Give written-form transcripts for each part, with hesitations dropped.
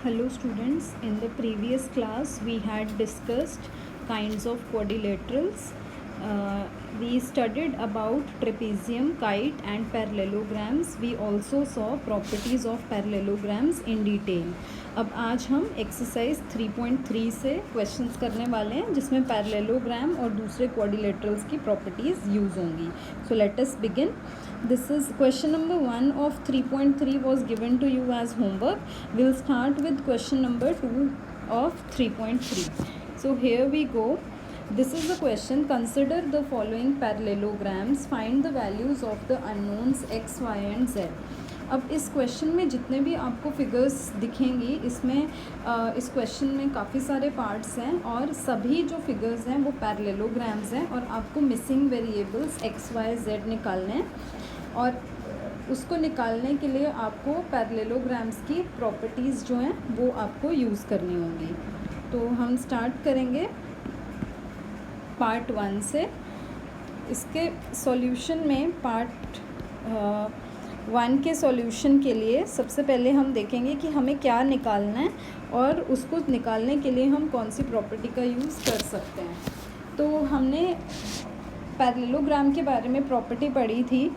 Hello students, in the previous class we had discussed kinds of quadrilaterals. We studied about trapezium, kite and parallelograms. We also saw properties of parallelograms in detail. अब आज हम exercise 3.3 से questions करने वाले हैं जिसमें parallelogram और दूसरे क्वाड्रिलेटरल्स की प्रॉपर्टीज़ यूज़ होंगी. So let us begin. This is question number 1 of 3.3 was given to you as homework. We'll start with question number 2 of 3.3. So here we go. This is the question. Consider the following parallelograms. Find the values of the unknowns x, y and z. अब इस question में जितने भी आपको figures दिखेंगी इसमें इस question में काफ़ी सारे पार्ट्स हैं और सभी जो फिगर्स हैं वो पैरेललोग्राम्स हैं और आपको missing variables x y z निकालने हैं और उसको निकालने के लिए आपको पैरेललोग्राम्स की प्रॉपर्टीज़ जो हैं वो आपको यूज़ करनी होंगी. तो हम स्टार्ट करेंगे पार्ट 1 से. इसके सॉल्यूशन में पार्ट 1 के सॉल्यूशन के लिए सबसे पहले हम देखेंगे कि हमें क्या निकालना है और उसको निकालने के लिए हम कौन सी प्रॉपर्टी का यूज़ कर सकते हैं. तो हमने पैरेललोग्राम के बारे में प्रॉपर्टी पढ़ी थी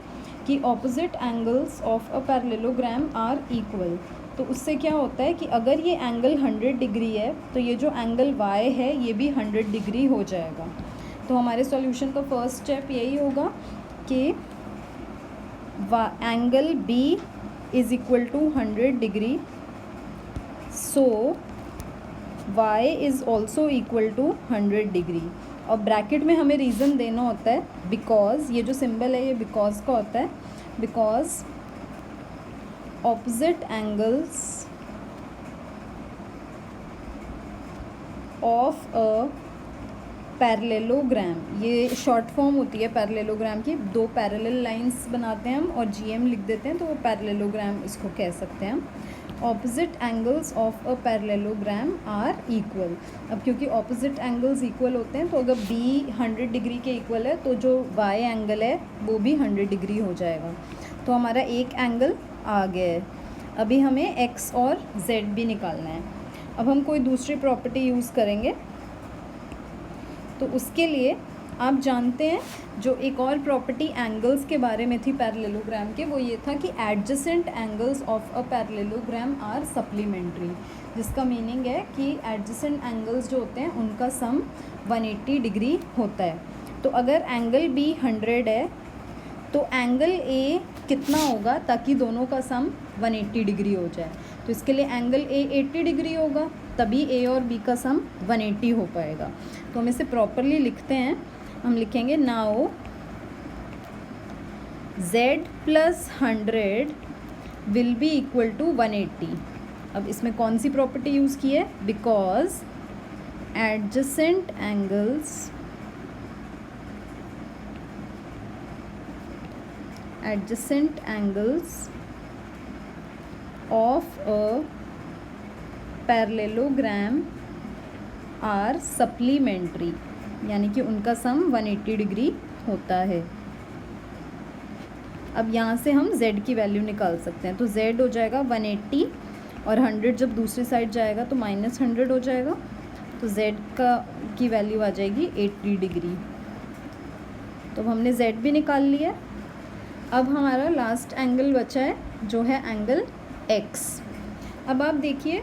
कि opposite angles of a parallelogram are equal. तो उससे क्या होता है कि अगर ये एंगल 100 डिग्री है तो ये जो एंगल y है ये भी 100 डिग्री हो जाएगा. तो हमारे सॉल्यूशन का फर्स्ट स्टेप यही होगा कि angle B is equal to 100 degree. So y is also equal to 100 degree. और ब्रैकेट में हमें रीज़न देना होता है बिकॉज ये जो सिंबल है ये बिकॉज का होता है. Because opposite angles of a parallelogram, ये शॉर्ट फॉर्म होती है पैरेललोग्राम की. दो पैरेलल लाइंस बनाते हैं हम और GM लिख देते हैं तो वो पैरेललोग्राम इसको कह सकते हैं. Opposite angles of a parallelogram are equal. अब क्योंकि ऑपोजिट एंगल्स इक्वल होते हैं तो अगर B 100 डिग्री के इक्वल है तो जो Y एंगल है वो भी 100 डिग्री हो जाएगा. तो हमारा एक एंगल आ गया है. अभी हमें X और Z भी निकालना है. अब हम कोई दूसरी प्रॉपर्टी यूज़ करेंगे. तो उसके लिए आप जानते हैं जो एक और प्रॉपर्टी एंगल्स के बारे में थी पैरेललोग्राम के, वो ये था कि adjacent angles of a parallelogram are supplementary. जिसका मीनिंग है कि एडजेसेंट एंगल्स जो होते हैं उनका सम 180 डिग्री होता है. तो अगर एंगल B 100 है तो एंगल A कितना होगा ताकि दोनों का सम 180 डिग्री हो जाए. तो इसके लिए एंगल A 80 डिग्री होगा तभी A और B का सम 180 हो पाएगा. तो हम इसे प्रॉपरली लिखते हैं. हम लिखेंगे now Z plus 100 will be equal to 180. अब इसमें कौन सी प्रॉपर्टी यूज़ की है? Because adjacent angles of a parallelogram are supplementary, यानी कि उनका सम 180 डिग्री होता है. अब यहाँ से हम Z की वैल्यू निकाल सकते हैं. तो Z हो जाएगा 180 और 100 जब दूसरी साइड जाएगा तो -100 हो जाएगा. तो Z की वैल्यू आ जाएगी 80 डिग्री. तो हमने Z भी निकाल लिया. अब हमारा लास्ट एंगल बचा है जो है एंगल X. अब आप देखिए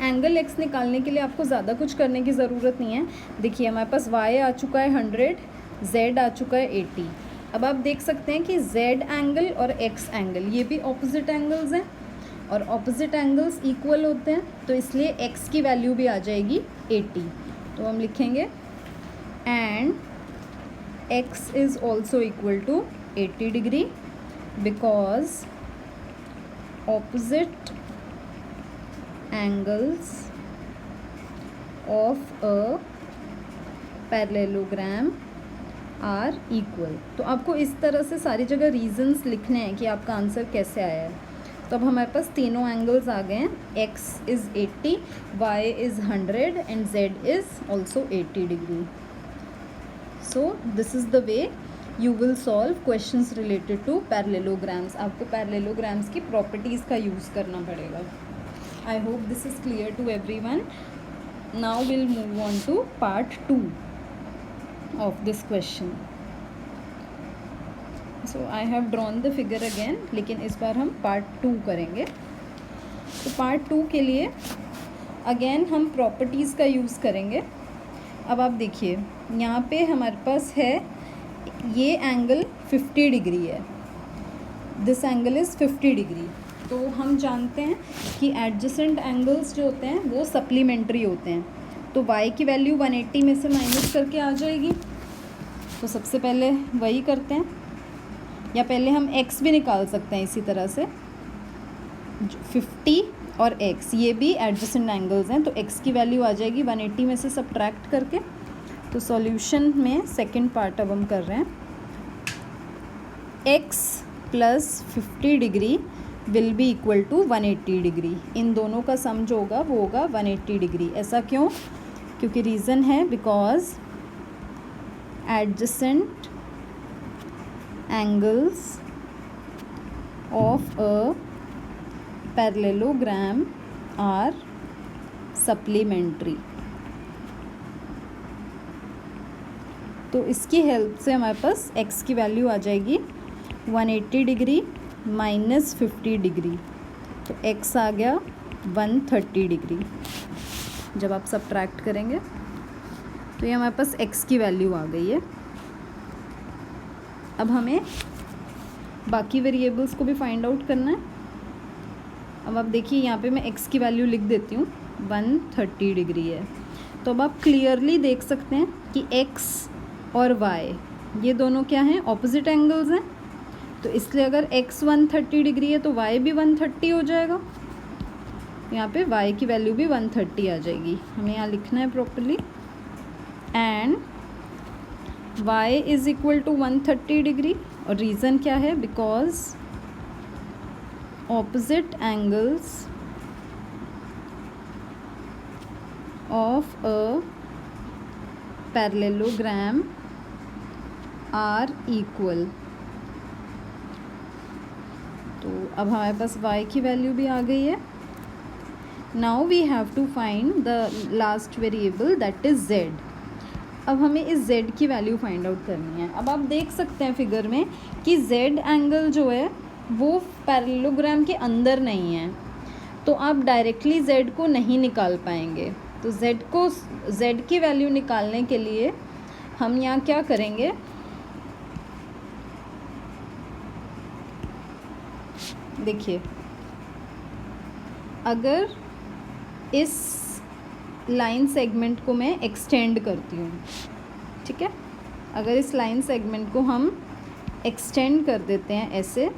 एंगल X निकालने के लिए आपको ज़्यादा कुछ करने की ज़रूरत नहीं है. देखिए हमारे पास Y आ चुका है 100, Z आ चुका है 80. अब आप देख सकते हैं कि Z एंगल और X एंगल ये भी ऑपोजिट एंगल्स हैं और ऑपोजिट एंगल्स इक्वल होते हैं तो इसलिए X की वैल्यू भी आ जाएगी 80. तो हम लिखेंगे and X is also equal to 80 degree because opposite angles of a parallelogram are equal. तो आपको इस तरह से सारी जगह रीजंस लिखने हैं कि आपका आंसर कैसे आया है. तो अब हमारे पास तीनों एंगल्स आ गए हैं. X is 80, Y is 100 and Z is also 80 degree. So this is the way you will solve questions related to parallelograms. आपको पैरेललोग्राम्स की प्रॉपर्टीज़ का यूज़ करना पड़ेगा. I hope this is clear to everyone. Now we'll move on to part 2 of this question. So I have drawn the figure again, लेकिन इस बार हम part 2 करेंगे. तो part 2 के लिए अगेन हम प्रॉपर्टीज़ का यूज़ करेंगे. अब आप देखिए, यहाँ पे हमारे पास है ये एंगल 50 डिग्री है. This angle is 50 degree. तो हम जानते हैं कि एडजेसेंट एंगल्स जो होते हैं वो सप्लीमेंट्री होते हैं. तो y की वैल्यू 180 में से माइनस करके आ जाएगी. तो सबसे पहले वही करते हैं, या पहले हम x भी निकाल सकते हैं इसी तरह से. 50 और x ये भी एडजेसेंट एंगल्स हैं, तो x की वैल्यू आ जाएगी 180 में से सब्ट्रैक्ट करके. तो सॉल्यूशन में सेकंड पार्ट अब हम कर रहे हैं. x plus 50 degree will be equal to 180 degree. इन दोनों का सम जो होगा वो होगा 180 डिग्री. ऐसा क्यों? क्योंकि रीज़न है because adjacent angles of a parallelogram are supplementary. तो इसकी हेल्प से हमारे पास x की वैल्यू आ जाएगी 180 डिग्री माइनस 50 डिग्री. तो x आ गया 130 डिग्री. जब आप सब्ट्रैक्ट करेंगे तो ये हमारे पास x की वैल्यू आ गई है. अब हमें बाकी वेरिएबल्स को भी फाइंड आउट करना है. अब आप देखिए, यहाँ पे मैं x की वैल्यू लिख देती हूँ, 130 डिग्री है. तो अब आप क्लियरली देख सकते हैं कि x और y ये दोनों क्या हैं? ऑपोजिट एंगल्स हैं. तो इसलिए अगर x 130 डिग्री है तो y भी 130 हो जाएगा. यहाँ पे y की वैल्यू भी 130 आ जाएगी. हमें यहाँ लिखना है properly. And y is equal to 130 degree. और रीज़न क्या है? Because opposite angles of a parallelogram are equal. तो अब हमारे पास y की वैल्यू भी आ गई है. Now we have to find the last variable that is z. अब हमें इस z की वैल्यू फाइंड आउट करनी है. अब आप देख सकते हैं फिगर में कि z एंगल जो है वो पैरेललोग्राम के अंदर नहीं है, तो आप डायरेक्टली z को नहीं निकाल पाएंगे. तो z की वैल्यू निकालने के लिए हम यहाँ क्या करेंगे? देखिए, अगर इस लाइन सेगमेंट को मैं एक्सटेंड करती हूँ, ठीक है, अगर इस लाइन सेगमेंट को हम एक्सटेंड कर देते हैं ऐसे,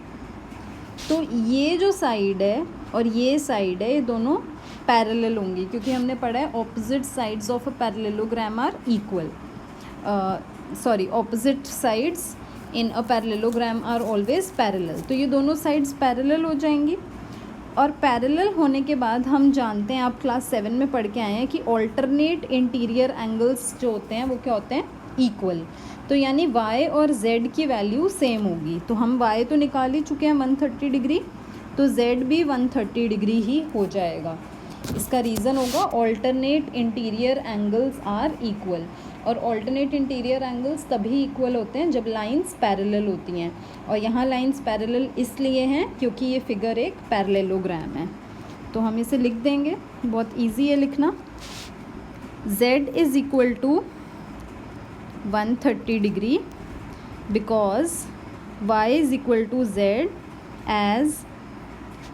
तो ये जो साइड है और ये साइड है ये दोनों पैरेलल होंगी, क्योंकि हमने पढ़ा है opposite sides of a parallelogram are equal. Opposite sides in a parallelogram are always parallel. तो ये दोनों साइड्स पैरेलल हो जाएंगी. और पैरेलल होने के बाद हम जानते हैं, आप क्लास 7 में पढ़ के आए हैं कि ऑल्टरनेट इंटीरियर एंगल्स जो होते हैं वो क्या होते हैं? इक्वल. तो यानी y और z की वैल्यू सेम होगी. तो हम y तो निकाल ही चुके हैं 130 डिग्री, तो z भी 130 डिग्री ही हो जाएगा. इसका रीज़न होगा alternate interior angles are equal. और ऑल्टरनेट इंटीरियर एंगल्स तभी इक्वल होते हैं जब लाइंस पैरेलल होती हैं. और यहाँ लाइंस पैरेलल इसलिए हैं क्योंकि ये फिगर एक पैरेललोग्राम है. तो हम इसे लिख देंगे, बहुत इजी है लिखना. z is equal to 130 degree because y is equal to z as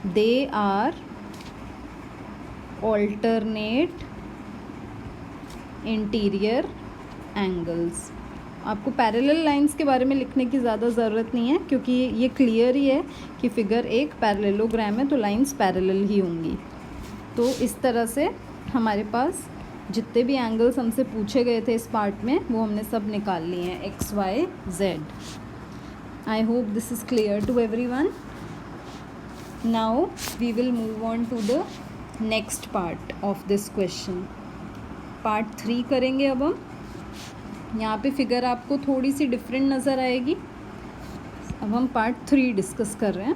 they are alternate interior angles. आपको पैरेलल लाइंस के बारे में लिखने की ज़्यादा ज़रूरत नहीं है, क्योंकि ये क्लियर ही है कि फिगर एक पैरेललोग्राम है, तो लाइंस पैरेलल ही होंगी. तो इस तरह से हमारे पास जितने भी एंगल्स हमसे पूछे गए थे इस पार्ट में वो हमने सब निकाल लिए हैं, x, y, z. I hope this is clear to everyone. Now we will move on to the next part of this question. Part 3 करेंगे अब हम. यहाँ पे फिगर आपको थोड़ी सी डिफरेंट नज़र आएगी. अब हम पार्ट 3 डिस्कस कर रहे हैं.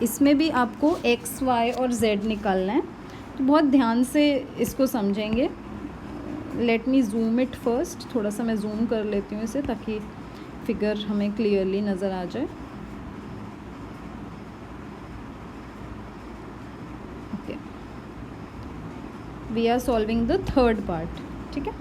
इसमें भी आपको एक्स वाई और जेड निकालना है, तो बहुत ध्यान से इसको समझेंगे। Let me zoom it first, थोड़ा सा मैं जूम कर लेती हूँ इसे ताकि फिगर हमें क्लियरली नज़र आ जाए। Okay, we are solving the third part. ठीक है,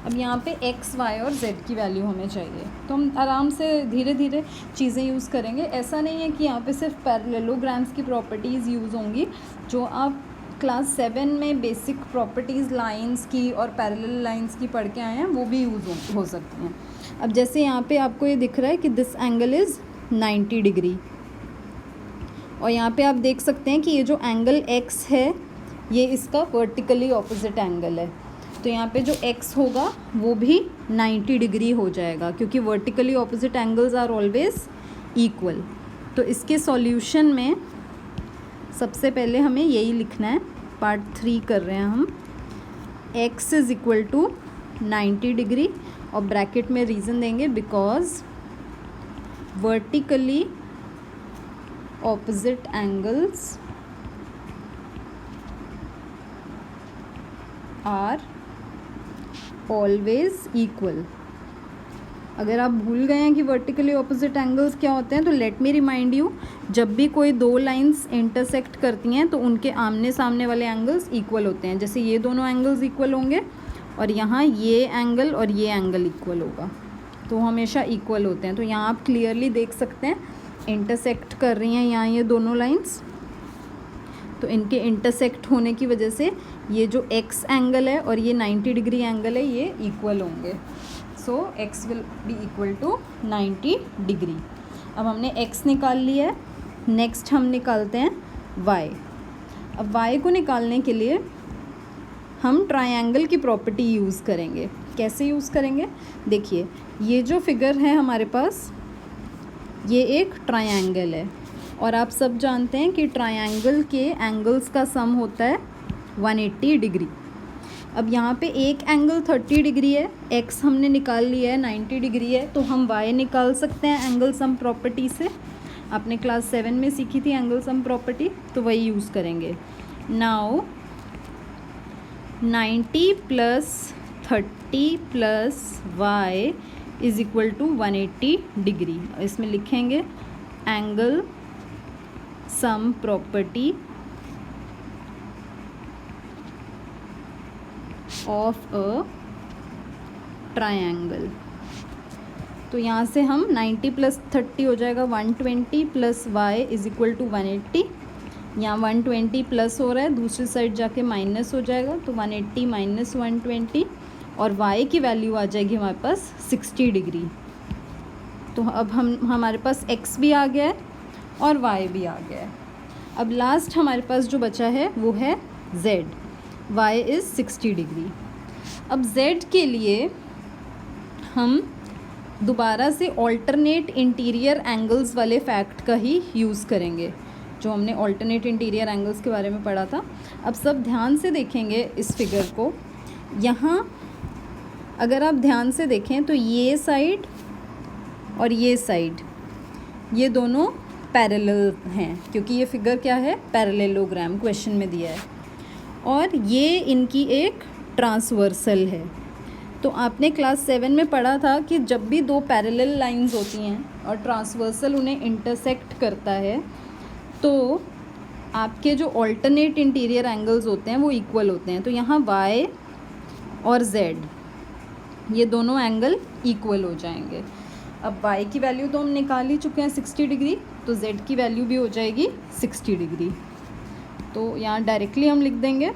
अब यहाँ पे एक्स वाई और जेड की वैल्यू हमें चाहिए, तो हम आराम से धीरे धीरे चीज़ें यूज़ करेंगे। ऐसा नहीं है कि यहाँ पे सिर्फ पैरेललोग्राम्स की प्रॉपर्टीज़ यूज़ होंगी, जो आप क्लास 7 में बेसिक प्रॉपर्टीज़ लाइंस की और पैरेलल लाइंस की पढ़ के आए हैं वो भी यूज़ हो सकती हैं। अब जैसे यहाँ पे आपको ये दिख रहा है कि दिस एंगल इज़ 90 डिग्री, और यहाँ पे आप देख सकते हैं कि ये जो एंगल एक्स है ये इसका वर्टिकली ऑपोजिट एंगल है, तो यहाँ पे जो x होगा वो भी 90 डिग्री हो जाएगा, क्योंकि vertically opposite angles are always equal. तो इसके सॉल्यूशन में सबसे पहले हमें यही लिखना है, पार्ट 3 कर रहे हैं हम। x is equal to 90 degree और ब्रैकेट में रीज़न देंगे because vertically opposite angles are always equal. अगर आप भूल गए हैं कि वर्टिकली ऑपोजिट एंगल्स क्या होते हैं, तो लेट मी रिमाइंड यू, जब भी कोई दो लाइंस इंटरसेक्ट करती हैं तो उनके आमने सामने वाले एंगल्स इक्वल होते हैं। जैसे ये दोनों एंगल्स इक्वल होंगे और यहाँ ये एंगल और ये एंगल इक्वल होगा, तो हमेशा इक्वल होते हैं। तो यहाँ आप क्लियरली देख सकते हैं इंटरसेक्ट कर रही हैं यहाँ ये दोनों लाइंस, तो इनके इंटरसेक्ट होने की वजह से ये जो x एंगल है और ये 90 डिग्री एंगल है ये इक्वल होंगे। So x will be equal to 90 degree. अब हमने x निकाल लिया है, नेक्स्ट हम निकालते हैं y। अब y को निकालने के लिए हम ट्रायंगल की प्रॉपर्टी यूज़ करेंगे। कैसे यूज़ करेंगे, देखिए ये जो फिगर है हमारे पास ये एक ट्रायंगल है, और आप सब जानते हैं कि ट्रायंगल के एंगल्स का सम होता है 180 डिग्री। अब यहाँ पे एक एंगल 30 डिग्री है, x हमने निकाल लिया है 90 डिग्री है, तो हम y निकाल सकते हैं एंगल सम प्रॉपर्टी से। आपने क्लास 7 में सीखी थी एंगल सम प्रॉपर्टी, तो वही यूज़ करेंगे। Now 90 plus 30 plus y is equal to 180 degree. इसमें लिखेंगे angle sum property of a triangle. तो यहाँ से हम 90 प्लस 30 हो जाएगा 120 plus y is equal to 180। यहाँ 120 प्लस हो रहा है, दूसरी साइड जाके माइनस हो जाएगा, तो 180 माइनस 120 और y की वैल्यू आ जाएगी हमारे पास 60 डिग्री। तो अब हमारे पास x भी आ गया है और y भी आ गया है। अब लास्ट हमारे पास जो बचा है वो है z, y इज़ 60 डिग्री। अब z के लिए हम दोबारा से ऑल्टरनेट इंटीरियर एंगल्स वाले फैक्ट का ही यूज़ करेंगे, जो हमने ऑल्टरनेट इंटीरियर एंगल्स के बारे में पढ़ा था। अब सब ध्यान से देखेंगे इस फिगर को। यहाँ अगर आप ध्यान से देखें तो ये साइड और ये साइड ये दोनों पैरेलल हैं, क्योंकि ये फिगर क्या है, पैरेललोग्राम क्वेश्चन में दिया है, और ये इनकी एक ट्रांसवर्सल है। तो आपने क्लास 7 में पढ़ा था कि जब भी दो पैरेलल लाइंस होती हैं और ट्रांसवर्सल उन्हें इंटरसेक्ट करता है, तो आपके जो ऑल्टरनेट इंटीरियर एंगल्स होते हैं वो इक्वल होते हैं। तो यहाँ y और z ये दोनों एंगल इक्वल हो जाएंगे। अब y की वैल्यू तो हम निकाल ही चुके हैं 60 डिग्री, तो z की वैल्यू भी हो जाएगी 60 डिग्री। तो यहाँ डायरेक्टली हम लिख देंगे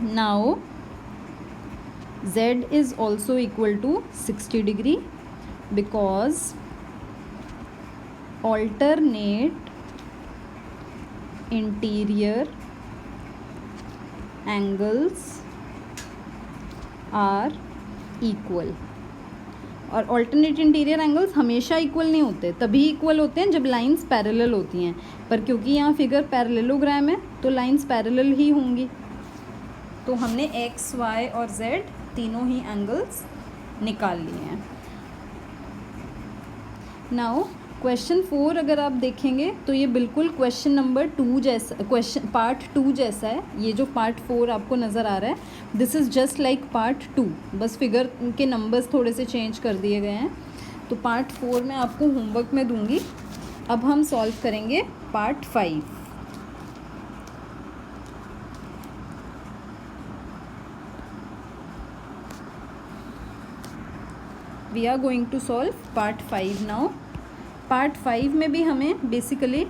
now z is also equal to 60 degree because alternate interior angles are equal. और ऑल्टरनेट इंटीरियर एंगल्स हमेशा इक्वल नहीं होते, तभी इक्वल होते हैं जब लाइंस पैरेलल होती हैं, पर क्योंकि यहाँ फिगर पैरेललोग्राम है तो लाइंस पैरेलल ही होंगी। तो हमने x, y और z तीनों ही एंगल्स निकाल लिए हैं। नाउ क्वेश्चन 4 अगर आप देखेंगे तो ये बिल्कुल क्वेश्चन नंबर 2 जैसा, क्वेश्चन पार्ट 2 जैसा है। ये जो पार्ट 4 आपको नज़र आ रहा है this is just like part 2, बस फिगर के नंबर्स थोड़े से चेंज कर दिए गए हैं। तो पार्ट 4 में आपको होमवर्क में दूंगी। अब हम सॉल्व करेंगे part 5। We are going to solve part 5 now. Part 5 में भी हमें बेसिकली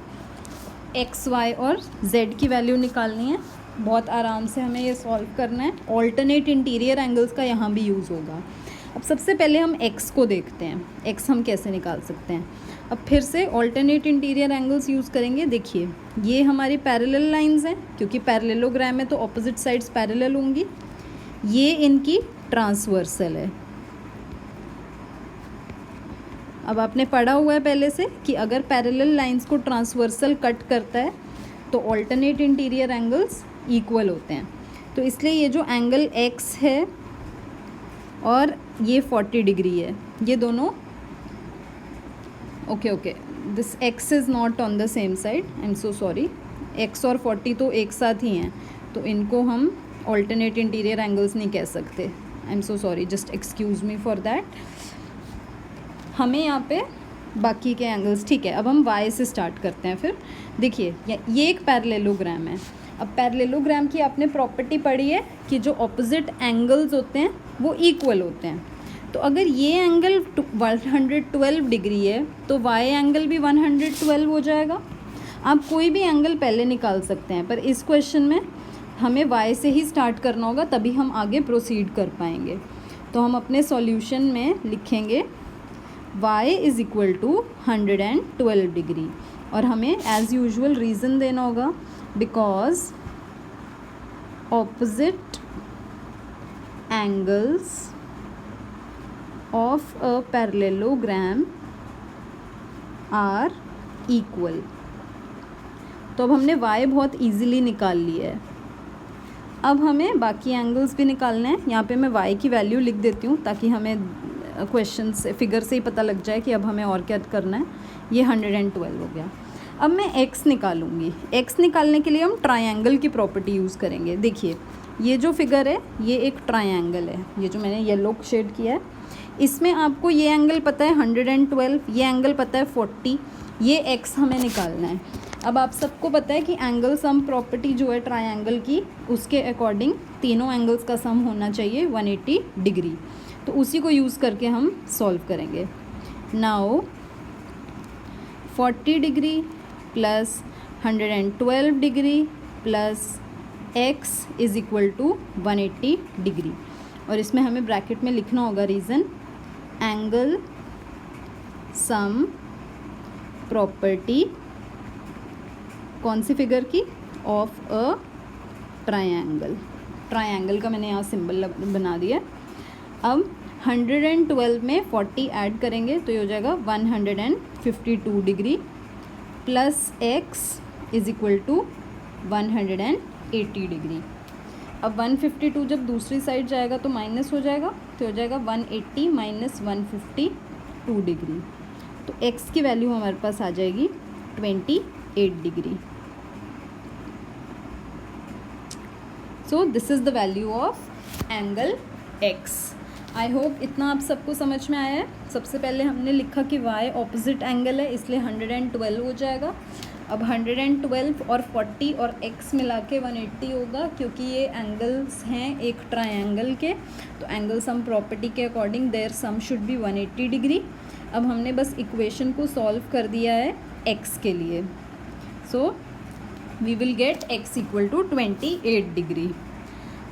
एक्स वाई और जेड की वैल्यू निकालनी है। बहुत आराम से हमें ये सॉल्व करना है। ऑल्टरनेट इंटीरियर एंगल्स का यहाँ भी यूज़ होगा। अब सबसे पहले हम एक्स को देखते हैं, एक्स हम कैसे निकाल सकते हैं। अब फिर से ऑल्टरनेट इंटीरियर एंगल्स यूज़ करेंगे। देखिए ये हमारी पैरेलल लाइंस हैं, क्योंकि पैरेललोग्राम में तो ऑपोजिट साइड्स पैरेलल होंगी। ये इनकी ट्रांसवर्सल है। अब आपने पढ़ा हुआ है पहले से कि अगर पैरेलल लाइंस को ट्रांसवर्सल कट करता है तो ऑल्टरनेट इंटीरियर एंगल्स इक्वल होते हैं। तो इसलिए ये जो एंगल एक्स है और ये 40 डिग्री है, ये दोनों okay this x is not on the same side, I am so sorry. X और 40 तो एक साथ ही हैं, तो इनको हम ऑल्टरनेट इंटीरियर एंगल्स नहीं कह सकते। I am so sorry, just excuse me for that. हमें यहाँ पे बाकी के एंगल्स ठीक है। अब हम y से स्टार्ट करते हैं। फिर देखिए ये एक पैरेललोग्राम है। अब पैरेललोग्राम की आपने प्रॉपर्टी पढ़ी है कि जो ऑपोजिट एंगल्स होते हैं वो इक्वल होते हैं। तो अगर ये एंगल 112 डिग्री है तो y एंगल भी 112 हो जाएगा। आप कोई भी एंगल पहले निकाल सकते हैं, पर इस क्वेश्चन में हमें y से ही स्टार्ट करना होगा, तभी हम आगे प्रोसीड कर पाएंगे। तो हम अपने सॉल्यूशन में लिखेंगे y is equal to 112 degree, और हमें एज़ यूजुअल रीज़न देना होगा because opposite angles of a parallelogram are equal. तो अब हमने y बहुत इजीली निकाल लिया है। अब हमें बाकी एंगल्स भी निकालने हैं। यहाँ पे मैं y की वैल्यू लिख देती हूँ ताकि हमें क्वेश्चन से फिगर से ही पता लग जाए कि अब हमें और क्या करना है। ये 112 हो गया। अब मैं x निकालूंगी। x निकालने के लिए हम ट्रायंगल की प्रॉपर्टी यूज़ करेंगे। देखिए ये जो फिगर है ये एक ट्रायंगल है, ये जो मैंने येलो शेड किया है। इसमें आपको ये एंगल पता है 112, ये एंगल पता है 40, ये x हमें निकालना है। अब आप सबको पता है कि एंगल सम प्रॉपर्टी जो है ट्रायंगल की, उसके अकॉर्डिंग तीनों एंगल्स का सम होना चाहिए 180 डिग्री। तो उसी को यूज़ करके हम सॉल्व करेंगे। Now 40 degree plus 112 degree plus x is equal to 180 degree, और इसमें हमें ब्रैकेट में लिखना होगा रीज़न एंगल सम प्रॉपर्टी कौन सी फिगर की, ऑफ अ ट्रायंगल। ट्रायंगल का मैंने यहाँ सिंबल बना दिया। अब 112 में 40 ऐड करेंगे तो ये हो जाएगा 152 degree plus x is equal to 180 degree. अब 152 जब दूसरी साइड जाएगा तो माइनस हो जाएगा, तो हो जाएगा 180 माइनस 152 डिग्री। तो x की वैल्यू हमारे पास आ जाएगी 28 degree. So this is the value of angle x। I hope इतना आप सबको समझ में आया है। सबसे पहले हमने लिखा कि y ऑपोजिट एंगल है, इसलिए 112 हो जाएगा। अब 112 और 40 और x मिला के 180 होगा, क्योंकि ये एंगल्स हैं एक ट्रायंगल के। तो एंगल सम प्रॉपर्टी के according there sum should be 180 degree. अब हमने बस इक्वेशन को सॉल्व कर दिया है x के लिए। So we will get x equal to 28 degree.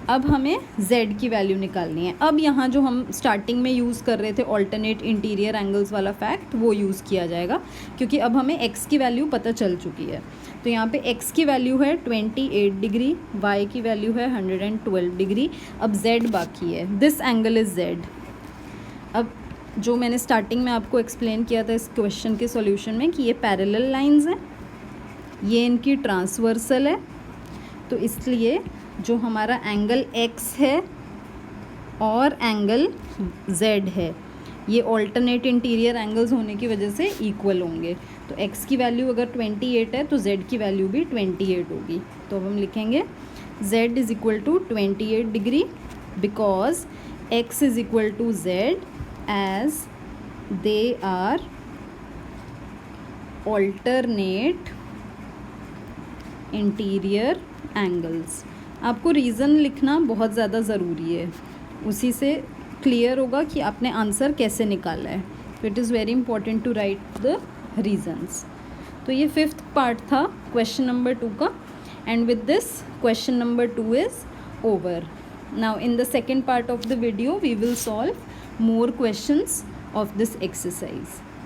अब हमें z की वैल्यू निकालनी है। अब यहाँ जो हम स्टार्टिंग में यूज़ कर रहे थे ऑल्टरनेट इंटीरियर एंगल्स वाला फैक्ट, वो यूज़ किया जाएगा, क्योंकि अब हमें x की वैल्यू पता चल चुकी है। तो यहाँ पे x की वैल्यू है 28 डिग्री, y की वैल्यू है 112 डिग्री। अब z बाकी है, दिस एंगल इज़ z। अब जो मैंने स्टार्टिंग में आपको एक्सप्लेन किया था इस क्वेश्चन के सॉल्यूशन में कि ये पैरेलल लाइंस हैं, ये इनकी ट्रांसवर्सल है, तो इसलिए जो हमारा एंगल x है और एंगल z है, ये ऑल्टरनेट इंटीरियर एंगल्स होने की वजह से इक्वल होंगे। तो x की वैल्यू अगर 28 है तो z की वैल्यू भी 28 होगी। तो अब हम लिखेंगे z is equal to 28 degree because x is equal to z as they are alternate interior angles. आपको रीज़न लिखना बहुत ज़्यादा ज़रूरी है, उसी से क्लियर होगा कि आपने आंसर कैसे निकाला है। तो it is very important to write the reasons. तो ये 5th पार्ट था क्वेश्चन नंबर 2 का, and with this question number 2 is over. Now in the second part of the video we will solve more questions of this exercise.